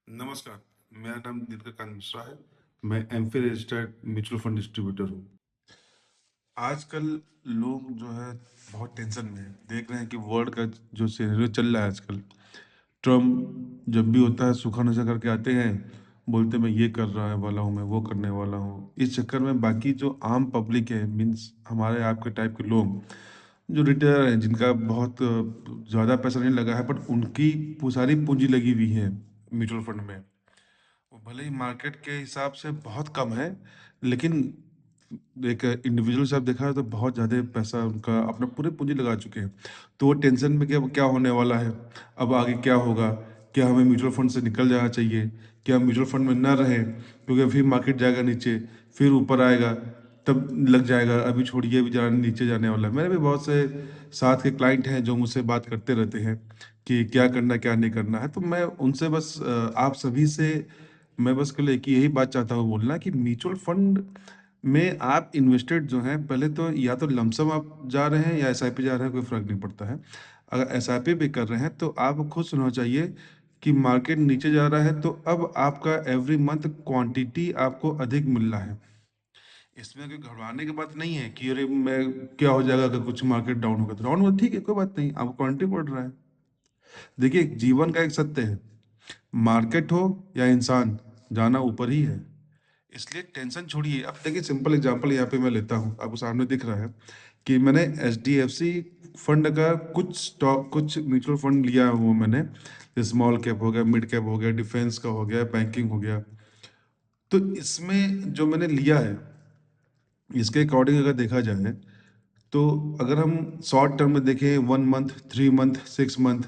नमस्कार, मेरा नाम नीलकंठ मिश्रा है। मैं MPhil registered mutual fund distributor हूँ। आजकल लोग जो है बहुत टेंशन में हैं। देख रहे हैं कि वर्ल्ड का जो सिनेरियो चल रहा है आजकल, ट्रम्प जब भी होता है सूखा नशा करके आते हैं, बोलते मैं ये कर रहा है वाला हूँ, मैं वो करने वाला हूँ। इस चक्कर में बाकी जो आम पब्लिक है, मीन्स हमारे आपके टाइप के लोग जो रिटायर हैं, जिनका बहुत ज़्यादा पैसा नहीं लगा है, बट उनकी सारी पूंजी लगी हुई है म्यूचुअल फंड में। वो भले ही मार्केट के हिसाब से बहुत कम है, लेकिन एक इंडिविजुअल हिसाब देखा है तो बहुत ज़्यादा पैसा उनका अपना पूरे पूंजी लगा चुके हैं। तो वो टेंशन में क्या क्या होने वाला है, अब आगे क्या होगा, क्या हमें म्यूचुअल फंड से निकल जाना चाहिए, क्या म्यूचुअल फंड में ना रहें, क्योंकि फिर मार्केट जाएगा नीचे, फिर ऊपर आएगा, तब लग जाएगा, अभी छोड़िए, अभी जाना नीचे जाने वाला है। मेरे भी बहुत से साथ के क्लाइंट हैं जो मुझसे बात करते रहते हैं कि क्या करना क्या नहीं करना है। तो मैं उनसे बस आप सभी से मैं बस कल एक ही यही बात चाहता हूँ बोलना कि म्यूचुअल फंड में आप इन्वेस्टेड जो हैं, पहले तो या तो लमसम आप जा रहे हैं या एसआईपी जा रहे हैं, कोई फर्क नहीं पड़ता है। अगर एसआईपी भी कर रहे हैं तो आपको खुद सुनना चाहिए कि मार्केट नीचे जा रहा है, तो अब आपका एवरी मंथ क्वांटिटी आपको अधिक मिल रहा है। इसमें कोई घबराने की बात नहीं है कि अरे मैं क्या हो जाएगा अगर कुछ मार्केट डाउन होगा, तो डाउन होगा ठीक है, कोई बात नहीं, आपको क्वांटिटी बढ़ रहा है। देखिए, जीवन का एक सत्य है, मार्केट हो या इंसान, जाना ऊपर ही है। इसलिए टेंशन छोड़िए। अब देखिए, सिंपल एग्जांपल यहाँ पे मैं लेता हूँ, आपको सामने दिख रहा है कि मैंने एचडीएफसी फंड का कुछ स्टॉक, कुछ म्यूचुअल फंड लिया हुआ मैंने। स्मॉल कैप हो गया, मिड कैप हो गया, डिफेंस का हो गया, बैंकिंग हो गया। तो इसमें जो मैंने लिया है, इसके अकॉर्डिंग अगर देखा जाए, तो अगर हम शॉर्ट टर्म में देखें, 1 month, 3 month, 6 month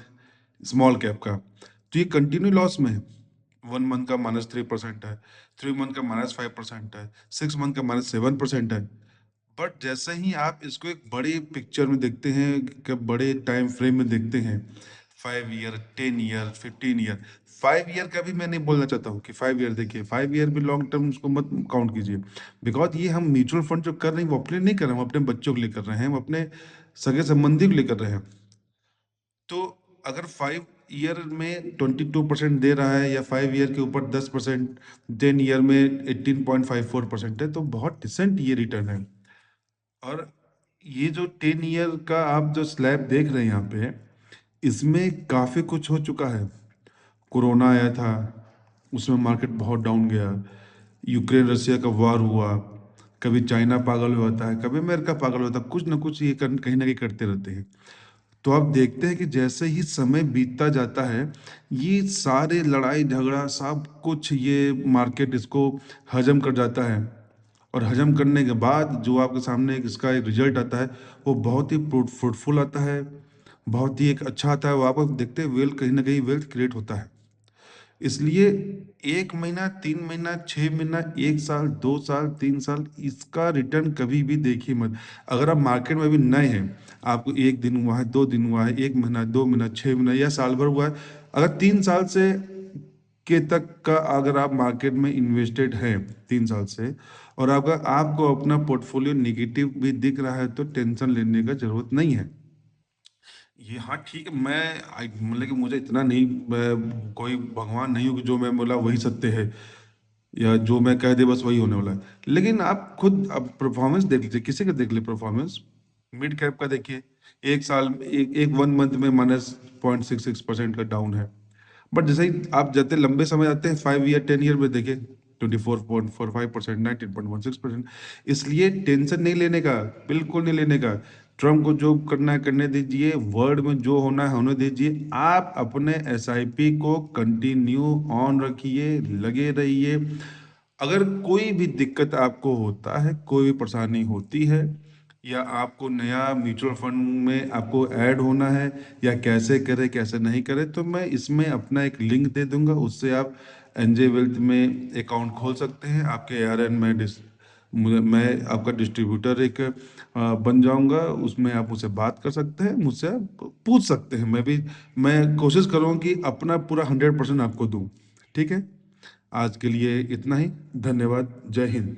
small cap का, तो ये कंटिन्यू लॉस में है। 1 मंथ का -3% है, 3 मंथ का -5% है, 6 मंथ का -7% है। बट जैसे ही आप इसको एक बड़ी पिक्चर में देखते हैं, कि बड़े टाइम फ्रेम में देखते हैं, 5 ईयर, 10 ईयर, 15 ईयर, 5 ईयर का भी मैं नहीं बोलना चाहता हूँ कि 5 ईयर, देखिए 5 ईयर भी लॉन्ग टर्म उसको मत काउंट कीजिए। बिकॉज ये हम म्यूचुअल फंड जो कर रहे हैं वो अपने नहीं कर रहे हैं, हम अपने बच्चों के लिए कर रहे हैं, हम अपने सगे संबंधी के लिए कर रहे हैं। तो अगर 5 ईयर में 22% दे रहा है, या 5 ईयर के ऊपर 10%, 10 ईयर में 18.54% है, तो बहुत डिसेंट ये रिटर्न है। और ये जो 10 ईयर का आप जो स्लैब देख रहे हैं यहाँ पे, इसमें काफ़ी कुछ हो चुका है। कोरोना आया था, उसमें मार्केट बहुत डाउन गया। यूक्रेन रसिया का वार हुआ, कभी चाइना पागल हो जाता है, कभी अमेरिका पागल होता है, कुछ ना कुछ ये कहीं ना कहीं करते रहते हैं। तो आप देखते हैं कि जैसे ही समय बीतता जाता है, ये सारे लड़ाई झगड़ा सब कुछ ये मार्केट इसको हजम कर जाता है। और हजम करने के बाद जो आपके सामने इसका एक रिजल्ट आता है, वो बहुत ही फ्रूटफुल आता है, बहुत ही एक अच्छा आता है। वो आपको देखते हैं वेल्थ, कहीं ना कहीं वेल्थ क्रिएट होता है। इसलिए 1 महीना, 3 महीना, 6 महीना, 1 साल, 2 साल, 3 साल, इसका रिटर्न कभी भी देखिए मत। अगर आप मार्केट में भी नए हैं, आपको 1 दिन हुआ है, 2 दिन हुआ है, 1 महीना, 2 महीना, 6 महीना या साल भर हुआ है, अगर 3 साल से के तक का अगर आप मार्केट में इन्वेस्टेड हैं, 3 साल से, और अगर आपको अपना पोर्टफोलियो निगेटिव भी दिख रहा है, तो टेंशन लेने का जरूरत नहीं है। ये हाँ ठीक है, मतलब कि मुझे इतना नहीं, मैं कोई भगवान नहीं हूँ कि जो मैं बोला वही सत्य है, या जो मैं कह दे बस वही होने वाला है। लेकिन आप खुद अब परफॉर्मेंस देख लीजिए, किसी का देख लीजिए परफॉर्मेंस। मिड कैप का देखिए, एक साल में एक 1 मंथ में -0.66% का डाउन है। बट जैसे ही आप जाते लंबे समय आते हैं, 5 ईयर, 10 ईयर में देखिए, 24.45%, 19.16%। इसलिए टेंशन नहीं लेने का, बिल्कुल नहीं लेने का। ट्रम्प को जो करना है करने दीजिए, वर्ल्ड में जो होना है होने दीजिए। आप अपने एसआईपी को कंटिन्यू ऑन रखिए, लगे रहिए। अगर कोई भी दिक्कत आपको होता है, कोई भी परेशानी होती है, या आपको नया म्यूचुअल फंड में आपको ऐड होना है, या कैसे करें कैसे नहीं करें, तो मैं इसमें अपना एक लिंक दे दूंगा, उससे आप एनजे वेल्थ में अकाउंट खोल सकते हैं। आपके एआरएन में मैं आपका डिस्ट्रीब्यूटर एक बन जाऊंगा, उसमें आप मुझसे बात कर सकते हैं, मुझसे आप पूछ सकते हैं। मैं कोशिश करूँगा कि अपना पूरा 100% आपको दूं। ठीक है, आज के लिए इतना ही। धन्यवाद। जय हिंद।